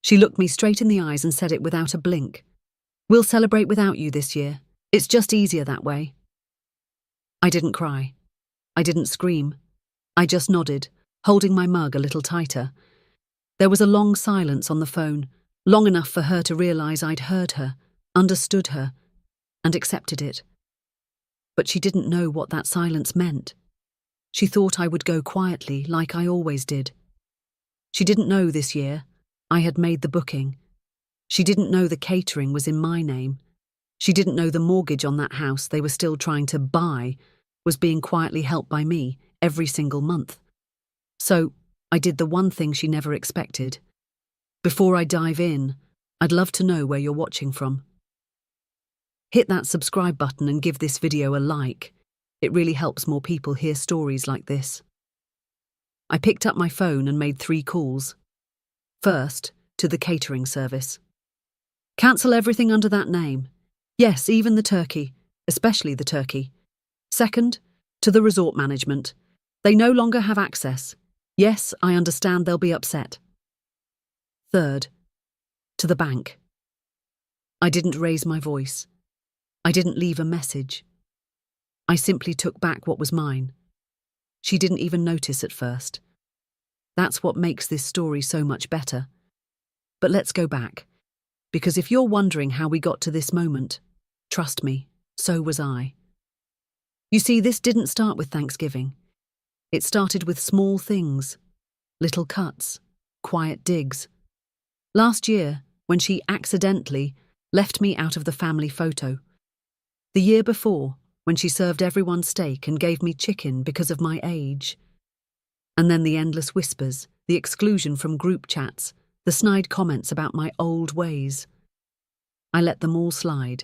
She looked me straight in the eyes and said it without a blink. "We'll celebrate without you this year. It's just easier that way." I didn't cry. I didn't scream. I just nodded, holding my mug a little tighter. There was a long silence on the phone, long enough for her to realize I'd heard her, understood her, and accepted it. But she didn't know what that silence meant. She thought I would go quietly, like I always did. She didn't know this year I had made the booking. She didn't know the catering was in my name. She didn't know the mortgage on that house they were still trying to buy was being quietly helped by me every single month. So I did the one thing she never expected. Before I dive in, I'd love to know where you're watching from. Hit that subscribe button and give this video a like. It really helps more people hear stories like this. I picked up my phone and made 3 calls. First, to the catering service. "Cancel everything under that name. Yes, even the turkey, especially the turkey." Second, to the resort management. "They no longer have access. Yes, I understand they'll be upset." Third, to the bank. I didn't raise my voice. I didn't leave a message. I simply took back what was mine. She didn't even notice at first. That's what makes this story so much better. But let's go back, because if you're wondering how we got to this moment, trust me, so was I. You see, this didn't start with Thanksgiving. It started with small things, little cuts, quiet digs. Last year, when she accidentally left me out of the family photo. The year before, when she served everyone steak and gave me chicken because of my age. And then the endless whispers, the exclusion from group chats, the snide comments about my old ways. I let them all slide,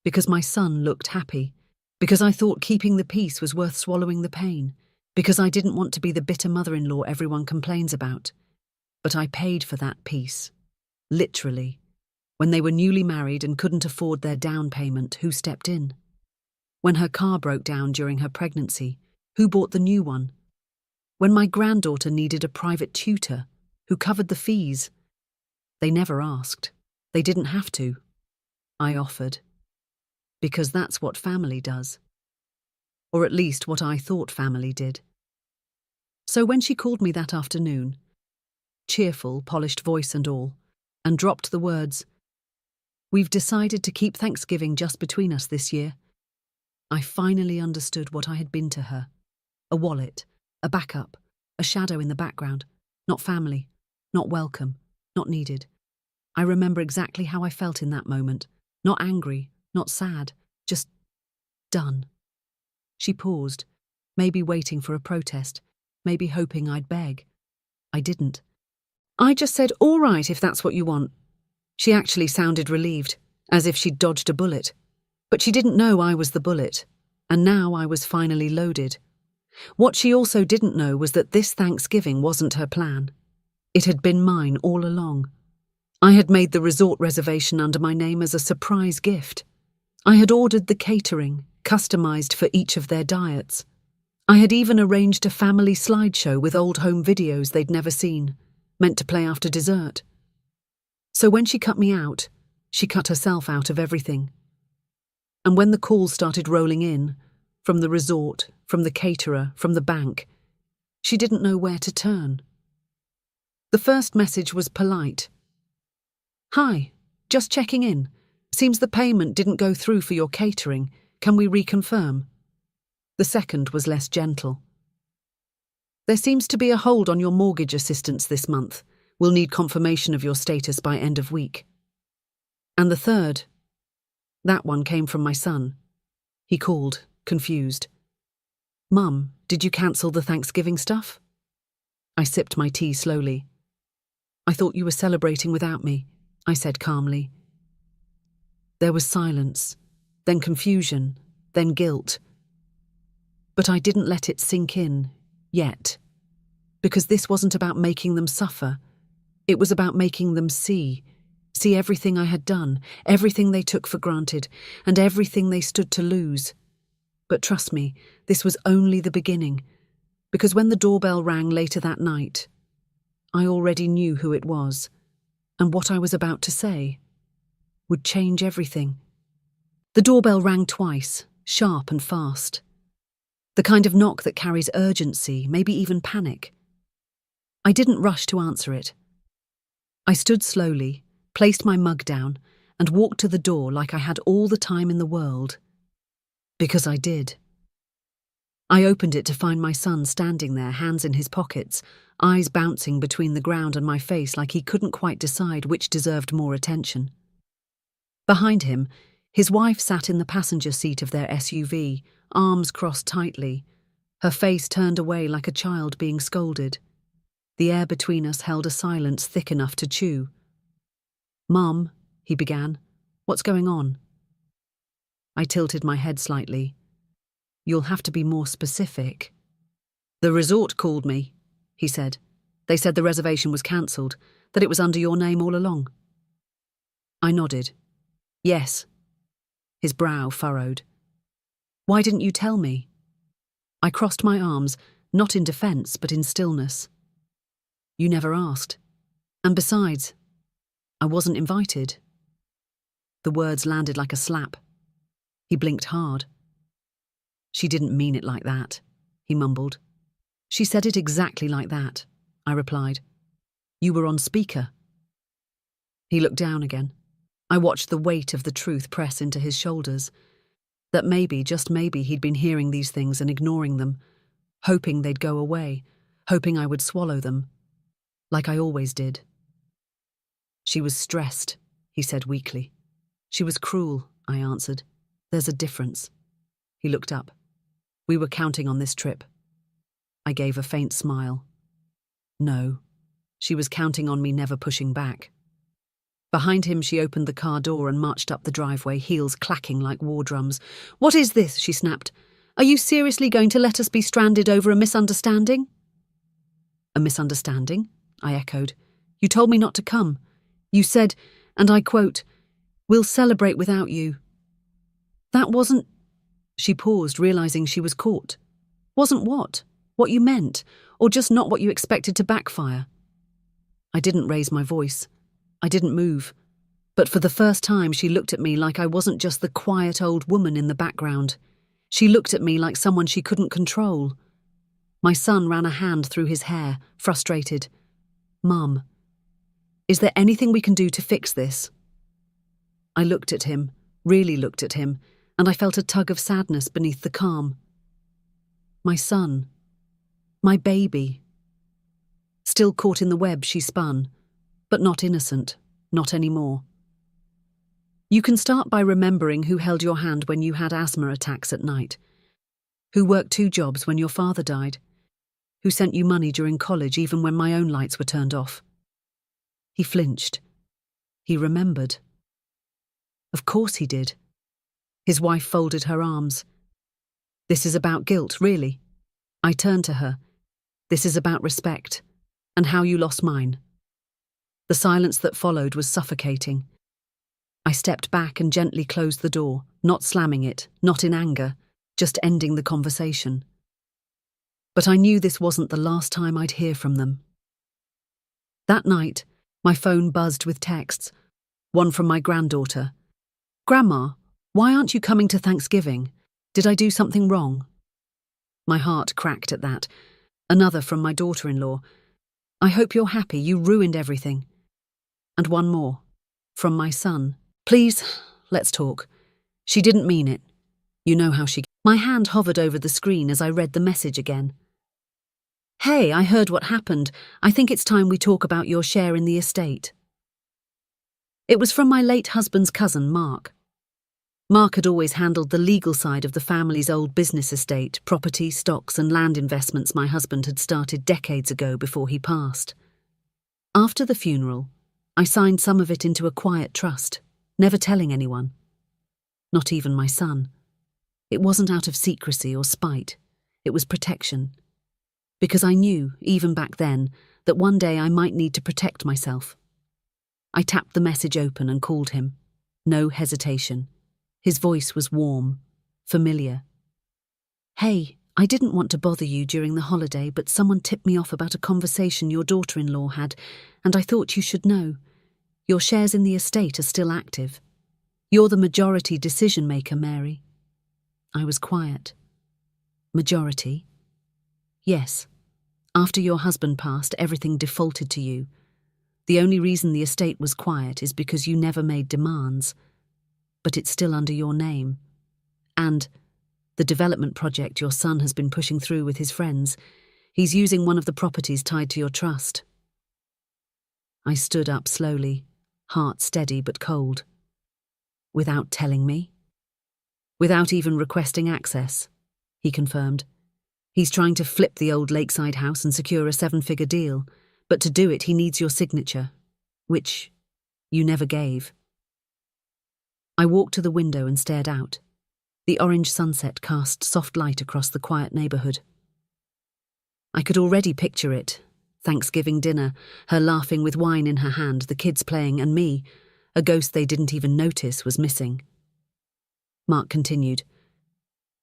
because my son looked happy, because I thought keeping the peace was worth swallowing the pain, because I didn't want to be the bitter mother-in-law everyone complains about. But I paid for that peace, literally. When they were newly married and couldn't afford their down payment, who stepped in? When her car broke down during her pregnancy, who bought the new one? When my granddaughter needed a private tutor, who covered the fees? They never asked. They didn't have to. I offered. Because that's what family does. Or at least what I thought family did. So when she called me that afternoon, cheerful, polished voice and all, and dropped the words, "We've decided to keep Thanksgiving just between us this year," I finally understood what I had been to her. A wallet, a backup, a shadow in the background, not family, not welcome, not needed. I remember exactly how I felt in that moment, not angry, not sad, just done. She paused, maybe waiting for a protest, maybe hoping I'd beg. I didn't. I just said, "All right, if that's what you want." She actually sounded relieved, as if she'd dodged a bullet. But she didn't know I was the bullet, and now I was finally loaded. What she also didn't know was that this Thanksgiving wasn't her plan. It had been mine all along. I had made the resort reservation under my name as a surprise gift. I had ordered the catering, customized for each of their diets. I had even arranged a family slideshow with old home videos they'd never seen, meant to play after dessert. So when she cut me out, she cut herself out of everything. And when the calls started rolling in, from the resort, from the caterer, from the bank, she didn't know where to turn. The first message was polite. "Hi, just checking in. Seems the payment didn't go through for your catering. Can we reconfirm?" The second was less gentle. "There seems to be a hold on your mortgage assistance this month. We'll need confirmation of your status by end of week." And the third, that one came from my son. He called, confused. "Mum, did you cancel the Thanksgiving stuff?" I sipped my tea slowly. "I thought you were celebrating without me," I said calmly. There was silence, then confusion, then guilt. But I didn't let it sink in, yet. Because this wasn't about making them suffer. It was about making them see everything I had done, everything they took for granted, and everything they stood to lose. But trust me, this was only the beginning, because when the doorbell rang later that night, I already knew who it was, And what I was about to say would change everything. The doorbell rang twice, sharp and fast. The kind of knock that carries urgency, maybe even panic. I didn't rush to answer it. I stood slowly, placed my mug down, and walked to the door like I had all the time in the world. Because I did. I opened it to find my son standing there, hands in his pockets, eyes bouncing between the ground and my face like he couldn't quite decide which deserved more attention. Behind him, his wife sat in the passenger seat of their SUV, arms crossed tightly, her face turned away like a child being scolded. The air between us held a silence thick enough to chew. "Mum," he began, "what's going on?" I tilted my head slightly. "You'll have to be more specific." "The resort called me," he said. "They said the reservation was cancelled, that it was under your name all along." I nodded. "Yes." His brow furrowed. "Why didn't you tell me?" I crossed my arms, not in defence but in stillness. "You never asked. And besides, I wasn't invited." The words landed like a slap. He blinked hard. "She didn't mean it like that," he mumbled. "She said it exactly like that," I replied. "You were on speaker." He looked down again. I watched the weight of the truth press into his shoulders. That maybe, just maybe, he'd been hearing these things and ignoring them, hoping they'd go away, hoping I would swallow them, like I always did. "She was stressed," he said weakly. "She was cruel," I answered. "There's a difference." He looked up. "We were counting on this trip." I gave a faint smile. "No, she was counting on me never pushing back." Behind him, she opened the car door and marched up the driveway, heels clacking like war drums. "What is this?" she snapped. "Are you seriously going to let us be stranded over a misunderstanding?" "A misunderstanding?" I echoed. "You told me not to come. You said, and I quote, 'We'll celebrate without you.'" "That wasn't—" She paused, realizing she was caught. "Wasn't what? What you meant? Or just not what you expected to backfire?" I didn't raise my voice. I didn't move. But for the first time, she looked at me like I wasn't just the quiet old woman in the background. She looked at me like someone she couldn't control. My son ran a hand through his hair, frustrated. "Mum, is there anything we can do to fix this?" I looked at him, really looked at him, and I felt a tug of sadness beneath the calm. My son. My baby. Still caught in the web she spun, but not innocent, not anymore. "You can start by remembering who held your hand when you had asthma attacks at night, who worked 2 jobs when your father died, who sent you money during college even when my own lights were turned off." He flinched. He remembered. Of course he did. His wife folded her arms. "This is about guilt, really." I turned to her. "This is about respect, and how you lost mine." The silence that followed was suffocating. I stepped back and gently closed the door, not slamming it, not in anger, just ending the conversation. But I knew this wasn't the last time I'd hear from them. That night, my phone buzzed with texts, one from my granddaughter. "Grandma, why aren't you coming to Thanksgiving? Did I do something wrong?" My heart cracked at that. Another from my daughter-in-law. "I hope you're happy, you ruined everything." And one more, from my son. "Please, let's talk. She didn't mean it. You know how she..." My hand hovered over the screen as I read the message again. "Hey, I heard what happened. I think it's time we talk about your share in the estate." It was from my late husband's cousin, Mark. Mark had always handled the legal side of the family's old business estate, property, stocks and land investments my husband had started decades ago before he passed. After the funeral, I signed some of it into a quiet trust, never telling anyone. Not even my son. It wasn't out of secrecy or spite. It was protection. Because I knew, even back then, that one day I might need to protect myself. I tapped the message open and called him. No hesitation. His voice was warm, familiar. "Hey, I didn't want to bother you during the holiday, but someone tipped me off about a conversation your daughter-in-law had, and I thought you should know. Your shares in the estate are still active. You're the majority decision-maker, Mary. I was quiet. Majority? Yes. After your husband passed, everything defaulted to you. The only reason the estate was quiet is because you never made demands. But it's still under your name. And the development project your son has been pushing through with his friends, he's using one of the properties tied to your trust. I stood up slowly, heart steady but cold. Without telling me? Without even requesting access, he confirmed. He's trying to flip the old lakeside house and secure a 7-figure deal, but to do it he needs your signature, which you never gave. I walked to the window and stared out. The orange sunset cast soft light across the quiet neighborhood. I could already picture it. Thanksgiving dinner, her laughing with wine in her hand, the kids playing, and me, a ghost they didn't even notice, was missing. Mark continued,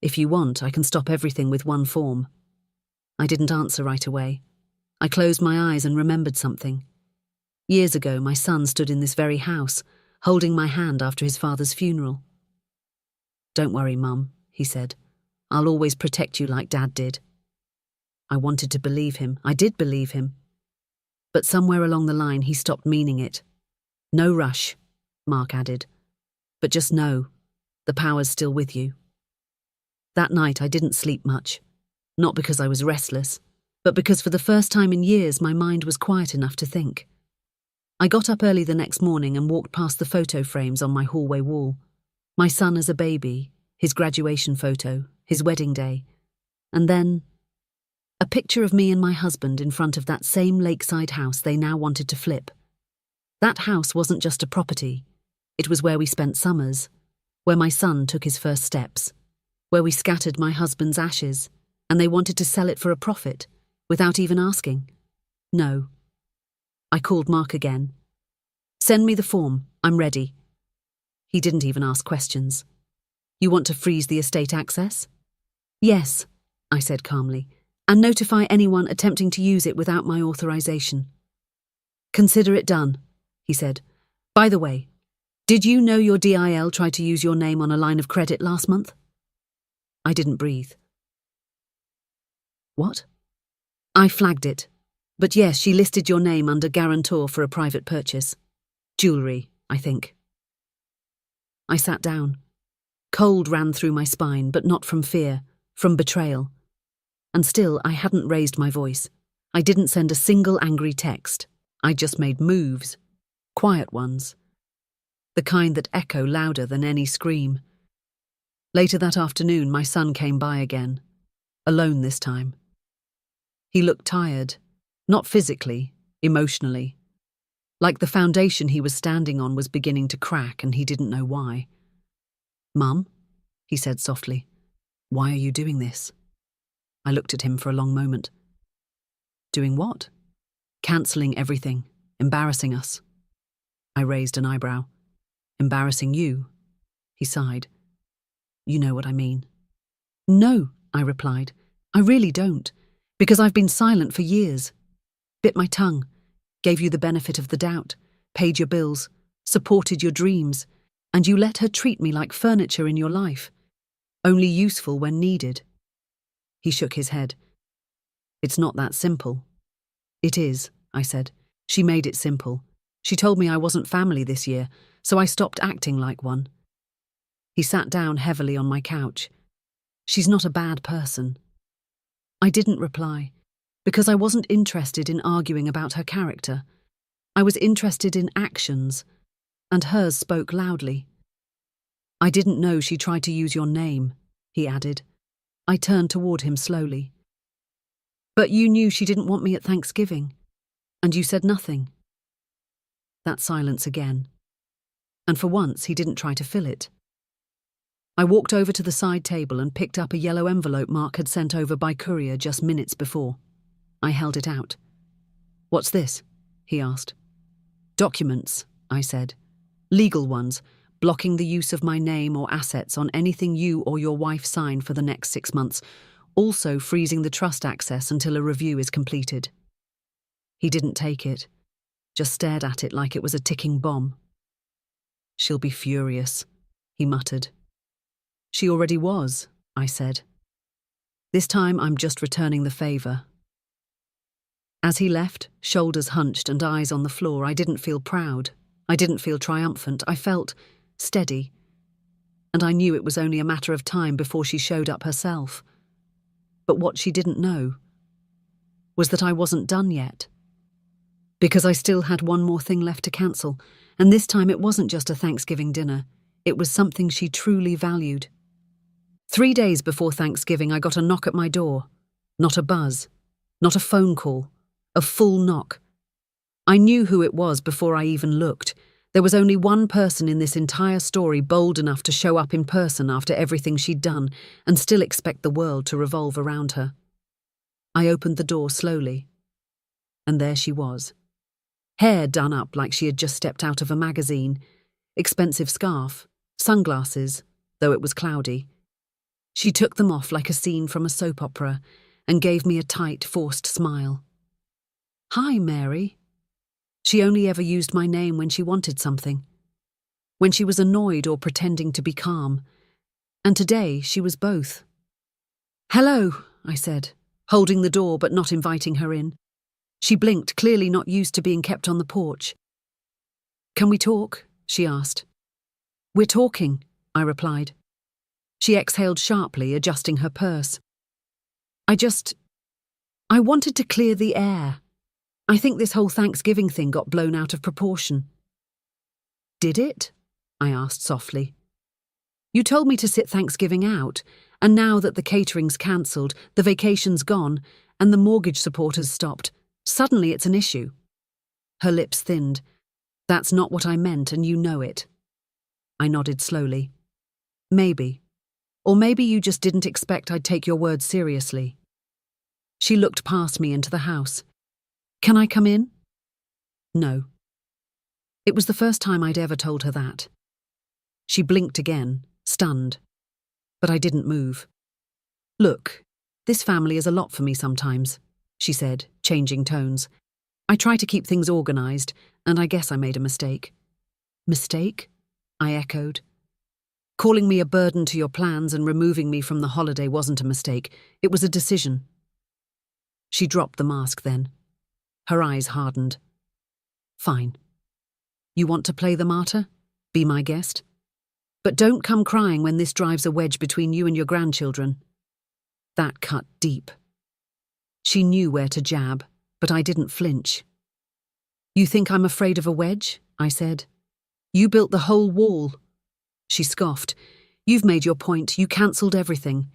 "If you want, I can stop everything with one form." I didn't answer right away. I closed my eyes and remembered something. Years ago, my son stood in this very house, holding my hand after his father's funeral. "Don't worry, Mum," he said. "I'll always protect you like Dad did." I wanted to believe him. I did believe him. But somewhere along the line he stopped meaning it. "No rush," Mark added. "But just know, the power's still with you." That night I didn't sleep much. Not because I was restless, but because for the first time in years my mind was quiet enough to think. I got up early the next morning and walked past the photo frames on my hallway wall. My son as a baby, his graduation photo, his wedding day, and then a picture of me and my husband in front of that same lakeside house they now wanted to flip. That house wasn't just a property. It was where we spent summers, where my son took his first steps, where we scattered my husband's ashes, and they wanted to sell it for a profit, without even asking. No. I called Mark again. "Send me the form. I'm ready." He didn't even ask questions. "You want to freeze the estate access?" "Yes," I said calmly, "and notify anyone attempting to use it without my authorization." "Consider it done," he said. "By the way, did you know your DIL tried to use your name on a line of credit last month?" I didn't breathe. "What?" "I flagged it. But yes, she listed your name under guarantor for a private purchase. Jewellery, I think." I sat down. Cold ran through my spine, but not from fear, from betrayal. And still, I hadn't raised my voice. I didn't send a single angry text. I just made moves. Quiet ones. The kind that echo louder than any scream. Later that afternoon, my son came by again. Alone this time. He looked tired. Not physically, emotionally. Like the foundation he was standing on was beginning to crack and he didn't know why. "Mum," he said softly, "why are you doing this?" I looked at him for a long moment. "Doing what?" "Cancelling everything, embarrassing us." I raised an eyebrow. "Embarrassing you?" He sighed. "You know what I mean." "No," I replied. "I really don't, because I've been silent for years. Bit my tongue, gave you the benefit of the doubt, paid your bills, supported your dreams, and you let her treat me like furniture in your life, only useful when needed." He shook his head. "It's not that simple." "It is," I said. "She made it simple. She told me I wasn't family this year, so I stopped acting like one." He sat down heavily on my couch. "She's not a bad person." I didn't reply, because I wasn't interested in arguing about her character. I was interested in actions, and hers spoke loudly. "I didn't know she tried to use your name," he added. I turned toward him slowly. "But you knew she didn't want me at Thanksgiving, and you said nothing." That silence again. And for once he didn't try to fill it. I walked over to the side table and picked up a yellow envelope Mark had sent over by courier just minutes before. I held it out. "What's this?" he asked. "Documents," I said. "Legal ones, blocking the use of my name or assets on anything you or your wife sign for the next 6 months, also freezing the trust access until a review is completed." He didn't take it, just stared at it like it was a ticking bomb. "She'll be furious," he muttered. "She already was," I said. "This time I'm just returning the favour." As he left, shoulders hunched and eyes on the floor, I didn't feel proud. I didn't feel triumphant. I felt steady. And I knew it was only a matter of time before she showed up herself. But what she didn't know was that I wasn't done yet. Because I still had one more thing left to cancel, and this time it wasn't just a Thanksgiving dinner. It was something she truly valued. 3 days before Thanksgiving, I got a knock at my door. Not a buzz, not a phone call, a full knock. I knew who it was before I even looked. There was only one person in this entire story bold enough to show up in person after everything she'd done and still expect the world to revolve around her. I opened the door slowly, and there she was. Hair done up like she had just stepped out of a magazine, expensive scarf, sunglasses, though it was cloudy. She took them off like a scene from a soap opera and gave me a tight, forced smile. "Hi, Mary." She only ever used my name when she wanted something, when she was annoyed or pretending to be calm. And today she was both. "Hello," I said, holding the door but not inviting her in. She blinked, clearly not used to being kept on the porch. "Can we talk?" she asked. "We're talking," I replied. She exhaled sharply, adjusting her purse. I wanted to clear the air. I think this whole Thanksgiving thing got blown out of proportion." "Did it?" I asked softly. "You told me to sit Thanksgiving out, and now that the catering's cancelled, the vacation's gone, and the mortgage support has stopped, suddenly it's an issue." Her lips thinned. "That's not what I meant, and you know it." I nodded slowly. "Maybe. Or maybe you just didn't expect I'd take your words seriously." She looked past me into the house. "Can I come in?" No. It was the first time I'd ever told her that. She blinked again, stunned. But I didn't move. "Look, this family is a lot for me sometimes," she said, changing tones. "I try to keep things organised, and I guess I made a mistake." "Mistake?" I echoed. "Calling me a burden to your plans and removing me from the holiday wasn't a mistake. It was a decision." She dropped the mask then. Her eyes hardened. "Fine. You want to play the martyr? Be my guest. But don't come crying when this drives a wedge between you and your grandchildren." That cut deep. She knew where to jab, but I didn't flinch. "You think I'm afraid of a wedge?" I said. "You built the whole wall." She scoffed. "You've made your point. You cancelled everything.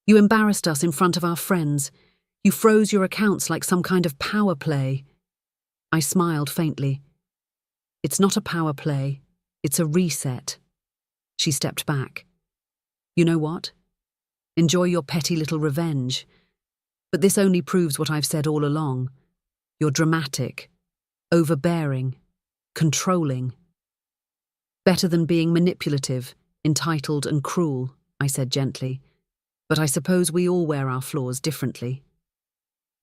You embarrassed us in front of our friends. You froze your accounts like some kind of power play." I smiled faintly. "It's not a power play. It's a reset." She stepped back. "You know what? Enjoy your petty little revenge. But this only proves what I've said all along. You're dramatic, overbearing, controlling. Better than being manipulative, entitled and cruel," I said gently. "But I suppose we all wear our flaws differently."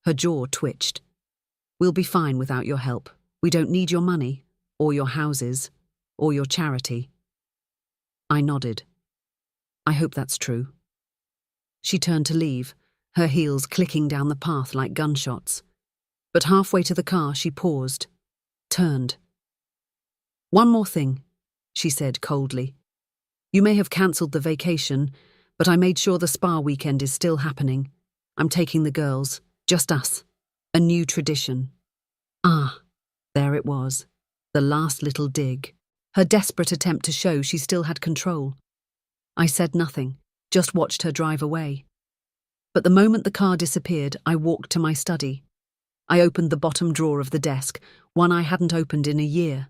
Her jaw twitched. "We'll be fine without your help. We don't need your money, or your houses, or your charity." I nodded. "I hope that's true." She turned to leave, her heels clicking down the path like gunshots. But halfway to the car, she paused, turned. "One more thing," she said coldly. "You may have cancelled the vacation, but I made sure the spa weekend is still happening. I'm taking the girls. Just us. A new tradition." Ah, there it was. The last little dig. Her desperate attempt to show she still had control. I said nothing, just watched her drive away. But the moment the car disappeared, I walked to my study. I opened the bottom drawer of the desk, one I hadn't opened in a year.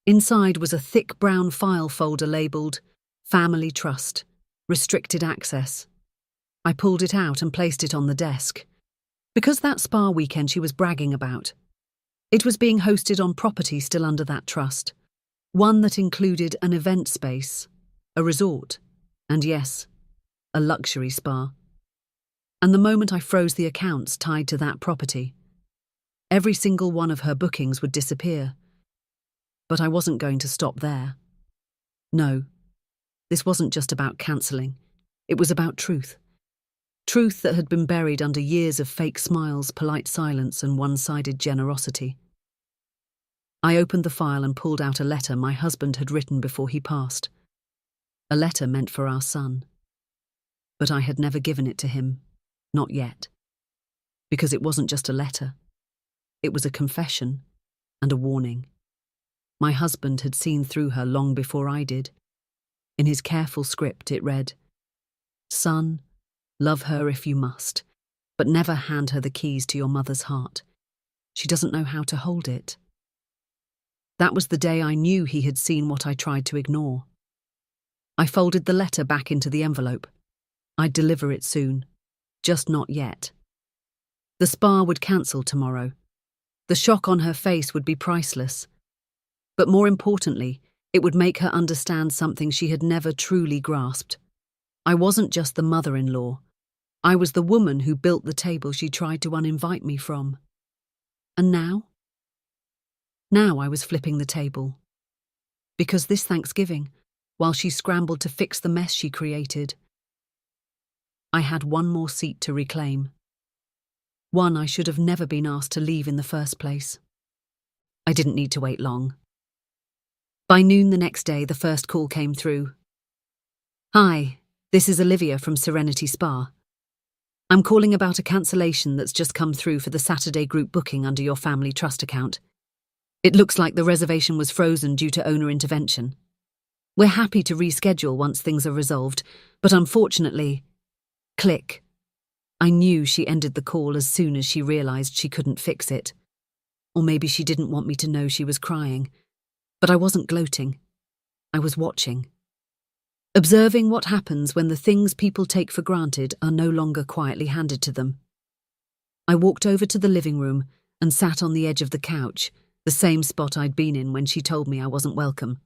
Inside was a thick brown file folder labelled Family Trust, Restricted Access. I pulled it out and placed it on the desk. Because that spa weekend she was bragging about. It was being hosted on property still under that trust. One that included an event space, a resort, and yes, a luxury spa. And the moment I froze the accounts tied to that property, Every single one of her bookings would disappear. But I wasn't going to stop there. No, this wasn't just about cancelling. It was about truth. Truth that had been buried under years of fake smiles, polite silence, and one-sided generosity. I opened the file and pulled out a letter my husband had written before he passed. A letter meant for our son. But I had never given it to him. Not yet. Because it wasn't just a letter. It was a confession and a warning. My husband had seen through her long before I did. In his careful script it read, "Son, love her if you must, but never hand her the keys to your mother's heart. She doesn't know how to hold it." That was the day I knew he had seen what I tried to ignore. I folded the letter back into the envelope. I'd deliver it soon, just not yet. The spa would cancel tomorrow. The shock on her face would be priceless. But more importantly, it would make her understand something she had never truly grasped. I wasn't just the mother-in-law. I was the woman who built the table she tried to uninvite me from. And now? Now I was flipping the table. Because this Thanksgiving, while she scrambled to fix the mess she created, I had one more seat to reclaim. One I should have never been asked to leave in the first place. I didn't need to wait long. By noon the next day, the first call came through. "Hi, this is Olivia from Serenity Spa. I'm calling about a cancellation that's just come through for the Saturday group booking under your family trust account. It looks like the reservation was frozen due to owner intervention. We're happy to reschedule once things are resolved, but unfortunately..." Click. I knew she ended the call as soon as she realised she couldn't fix it. Or maybe she didn't want me to know she was crying. But I wasn't gloating. I was watching. Observing what happens when the things people take for granted are no longer quietly handed to them. I walked over to the living room and sat on the edge of the couch, the same spot I'd been in when she told me I wasn't welcome.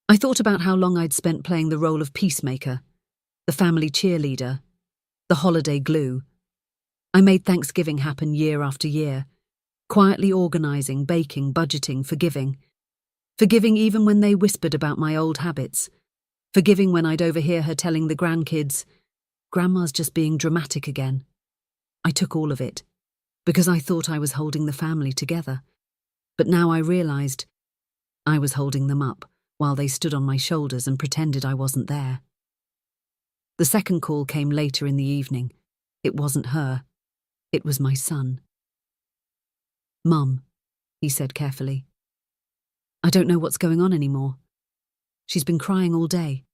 I thought about how long I'd spent playing the role of peacemaker, the family cheerleader, the holiday glue. I made Thanksgiving happen year after year, quietly organising, baking, budgeting, forgiving. Forgiving even when they whispered about my old habits. Forgiving when I'd overhear her telling the grandkids, "Grandma's just being dramatic again." I took all of it, because I thought I was holding the family together. But now I realised I was holding them up while they stood on my shoulders and pretended I wasn't there. The second call came later in the evening. It wasn't her. It was my son. "Mum," he said carefully. "I don't know what's going on anymore. She's been crying all day.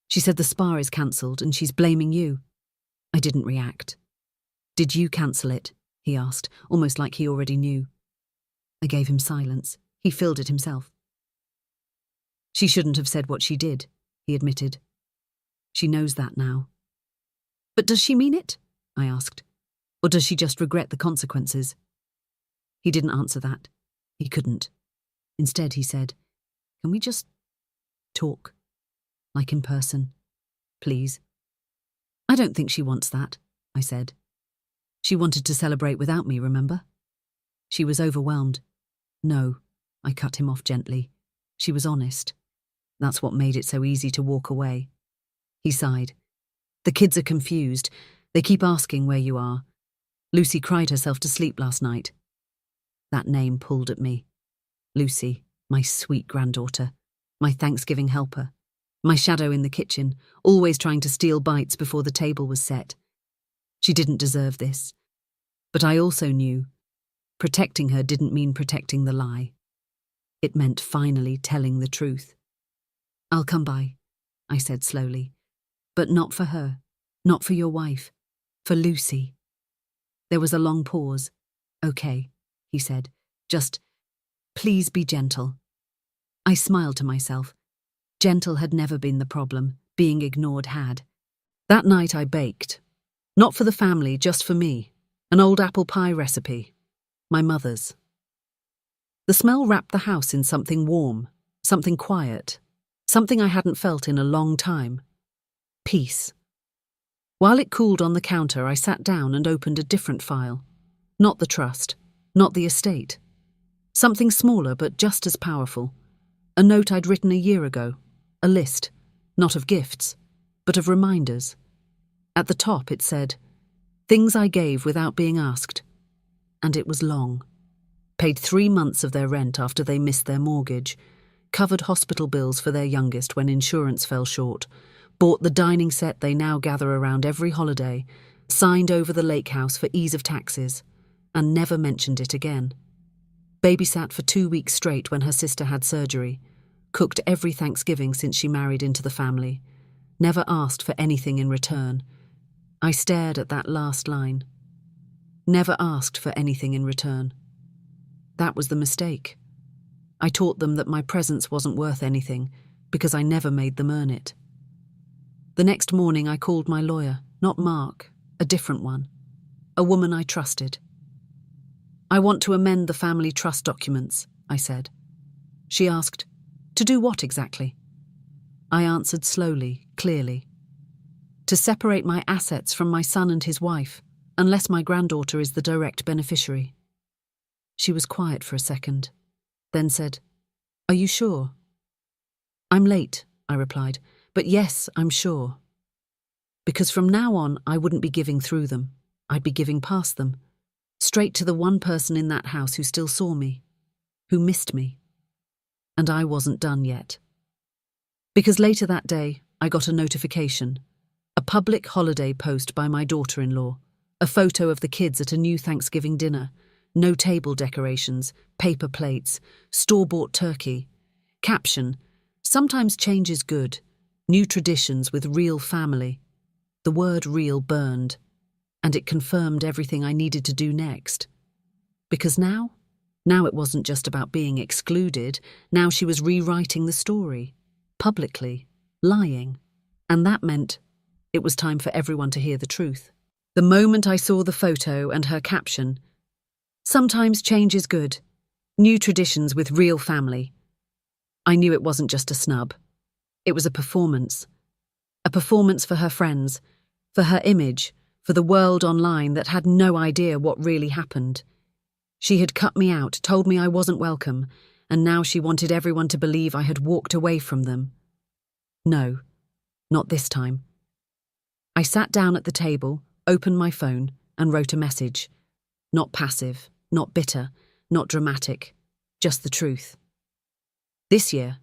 She said the spa is cancelled and she's blaming you." I didn't react. "Did you cancel it?" he asked, almost like he already knew. I gave him silence. He filled it himself. "She shouldn't have said what she did," he admitted. "She knows that now." "But does she mean it?" I asked. "Or does she just regret the consequences?" He didn't answer that. He couldn't. Instead, he said, "Can we just talk? Like in person? Please?" "I don't think she wants that," I said. "She wanted to celebrate without me, remember?" She was overwhelmed. "No," I cut him off gently. "She was honest. That's what made it so easy to walk away." He sighed. "The kids are confused. They keep asking where you are. Lucy cried herself to sleep last night." That name pulled at me. Lucy, my sweet granddaughter, my Thanksgiving helper, my shadow in the kitchen, always trying to steal bites before the table was set. She didn't deserve this. But I also knew protecting her didn't mean protecting the lie. It meant finally telling the truth. "I'll come by," I said slowly. "But not for her, not for your wife, for Lucy." There was a long pause. "Okay," he said. "Just, please be gentle." I smiled to myself. Gentle had never been the problem. Being ignored had. That night I baked. Not for the family, just for me. An old apple pie recipe. My mother's. The smell wrapped the house in something warm, something quiet, something I hadn't felt in a long time. Peace. While it cooled on the counter, I sat down and opened a different file. Not the trust. Not the estate. Something smaller but just as powerful. A note I'd written a year ago. A list, not of gifts, but of reminders. At the top it said, "Things I gave without being asked." And it was long. Paid 3 months of their rent after they missed their mortgage, covered hospital bills for their youngest when insurance fell short, bought the dining set they now gather around every holiday, signed over the lake house for ease of taxes, and never mentioned it again. Babysat for 2 weeks straight when her sister had surgery, cooked every Thanksgiving since she married into the family, never asked for anything in return. I stared at that last line. Never asked for anything in return. That was the mistake. I taught them that my presence wasn't worth anything because I never made them earn it. The next morning I called my lawyer, not Mark, a different one, a woman I trusted. "I want to amend the family trust documents," I said. She asked, "To do what exactly?" I answered slowly, clearly. "To separate my assets from my son and his wife, unless my granddaughter is the direct beneficiary." She was quiet for a second, then said, "Are you sure?" "I'm late," I replied, "but yes, I'm sure." Because from now on, I wouldn't be giving through them. I'd be giving past them, straight to the one person in that house who still saw me, who missed me. And I wasn't done yet. Because later that day, I got a notification, a public holiday post by my daughter-in-law, a photo of the kids at a new Thanksgiving dinner, no table decorations, paper plates, store-bought turkey. Caption, "Sometimes change is good. New traditions with real family." The word real burned, and it confirmed everything I needed to do next. Because now it wasn't just about being excluded, now she was rewriting the story, publicly, lying. And that meant it was time for everyone to hear the truth. The moment I saw the photo and her caption, "Sometimes change is good. New traditions with real family," I knew it wasn't just a snub. It was a performance. A performance for her friends, for her image, for the world online that had no idea what really happened. She had cut me out, told me I wasn't welcome, and now she wanted everyone to believe I had walked away from them. No, not this time. I sat down at the table, opened my phone, and wrote a message. Not passive, not bitter, not dramatic, just the truth. This year,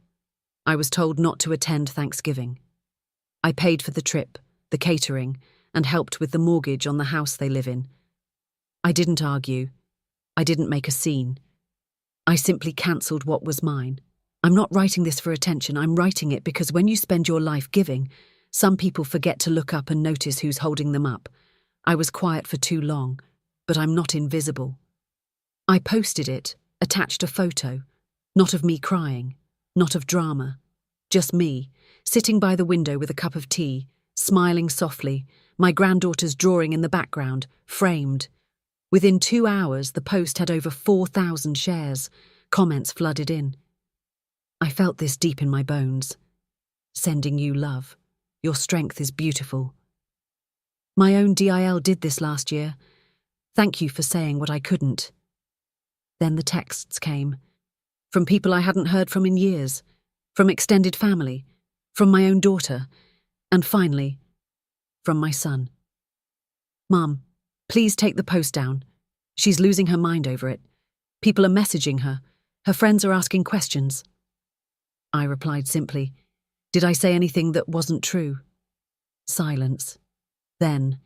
I was told not to attend Thanksgiving. I paid for the trip, the catering, and helped with the mortgage on the house they live in. I didn't argue. I didn't make a scene. I simply cancelled what was mine. I'm not writing this for attention. I'm writing it because when you spend your life giving, some people forget to look up and notice who's holding them up. I was quiet for too long, but I'm not invisible. I posted it, attached a photo, not of me crying, not of drama, just me, sitting by the window with a cup of tea, smiling softly, my granddaughter's drawing in the background, framed. Within 2 hours, the post had over 4,000 shares. Comments flooded in. I felt this deep in my bones. Sending you love. Your strength is beautiful. My own DIL did this last year. Thank you for saying what I couldn't. Then the texts came. From people I hadn't heard from in years. From extended family. From my own daughter. And finally, from my son. "Mum, please take the post down. She's losing her mind over it. People are messaging her. Her friends are asking questions." I replied simply, "Did I say anything that wasn't true?" Silence. Then,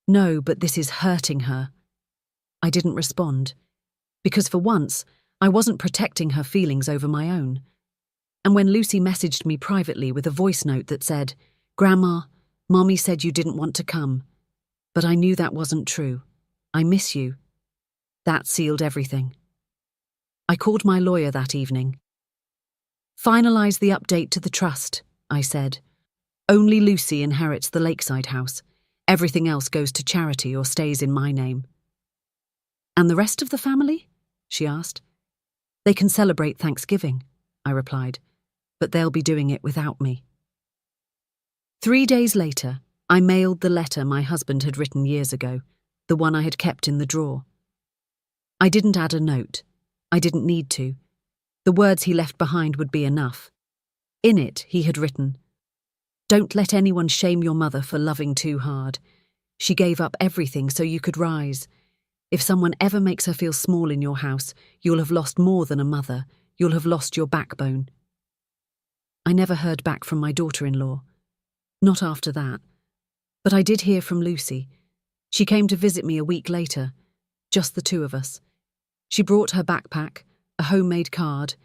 "No, but this is hurting her." I didn't respond, because for once, I wasn't protecting her feelings over my own. And when Lucy messaged me privately with a voice note that said, "Grandma, Mommy said you didn't want to come, but I knew that wasn't true. I miss you." That sealed everything. I called my lawyer that evening. "Finalise the update to the trust," I said. "Only Lucy inherits the lakeside house. Everything else goes to charity or stays in my name." "And the rest of the family?" she asked. "They can celebrate Thanksgiving," I replied, "but they'll be doing it without me." 3 days later, I mailed the letter my husband had written years ago, the one I had kept in the drawer. I didn't add a note. I didn't need to. The words he left behind would be enough. In it, he had written, "Don't let anyone shame your mother for loving too hard. She gave up everything so you could rise. If someone ever makes her feel small in your house, you'll have lost more than a mother. You'll have lost your backbone." I never heard back from my daughter-in-law. Not after that. But I did hear from Lucy. She came to visit me a week later, just the two of us. She brought her backpack, a homemade card,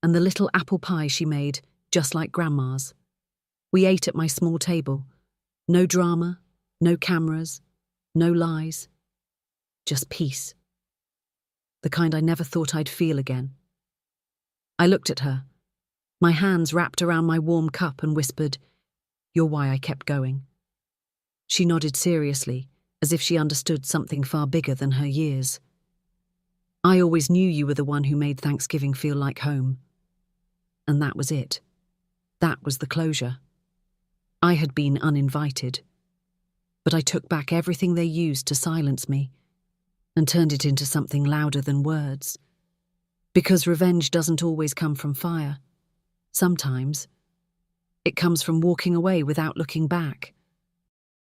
and the little apple pie she made, just like Grandma's. We ate at my small table. No drama, no cameras, no lies. Just peace. The kind I never thought I'd feel again. I looked at her, my hands wrapped around my warm cup, and whispered, "You're why I kept going." She nodded seriously, as if she understood something far bigger than her years. "I always knew you were the one who made Thanksgiving feel like home." And that was it. That was the closure. I had been uninvited, but I took back everything they used to silence me and turned it into something louder than words. Because revenge doesn't always come from fire. Sometimes it comes from walking away without looking back.